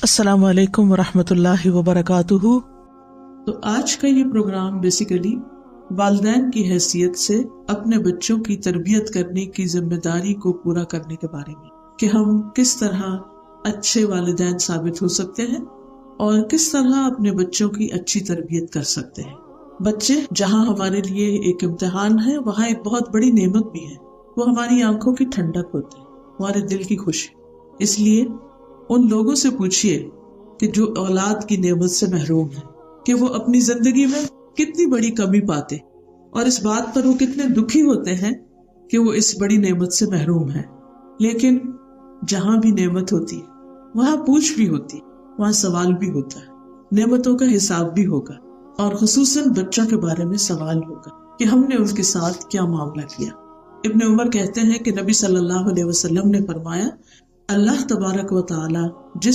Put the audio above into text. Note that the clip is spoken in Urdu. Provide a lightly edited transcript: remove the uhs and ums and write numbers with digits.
السلام علیکم ورحمۃ اللہ وبرکاتہ۔ تو آج کا یہ پروگرام بیسیکلی والدین کی حیثیت سے اپنے بچوں کی تربیت کرنے کی ذمہ داری کو پورا کرنے کے بارے میں، کہ ہم کس طرح اچھے والدین ثابت ہو سکتے ہیں اور کس طرح اپنے بچوں کی اچھی تربیت کر سکتے ہیں۔ بچے جہاں ہمارے لیے ایک امتحان ہے، وہاں ایک بہت بڑی نعمت بھی ہے۔ وہ ہماری آنکھوں کی ٹھنڈک ہوتے ہیں، ہمارے دل کی خوشی۔ اس لیے ان لوگوں سے پوچھئے کہ جو اولاد کی نعمت سے محروم ہیں کہ وہ اپنی زندگی میں کتنی بڑی کمی پاتے، اور اس بات پر وہ کتنے دکھی ہوتے ہیں کہ وہ اس بڑی نعمت سے محروم ہیں۔ لیکن جہاں بھی نعمت ہوتی ہے وہاں پوچھ بھی ہوتی، وہاں سوال بھی ہوتا ہے، نعمتوں کا حساب بھی ہوگا، اور خصوصاً بچوں کے بارے میں سوال ہوگا کہ ہم نے اس کے ساتھ کیا معاملہ کیا۔ ابن عمر کہتے ہیں کہ نبی صلی اللہ علیہ وسلم نے فرمایا، اللہ تبارک و تعالی جس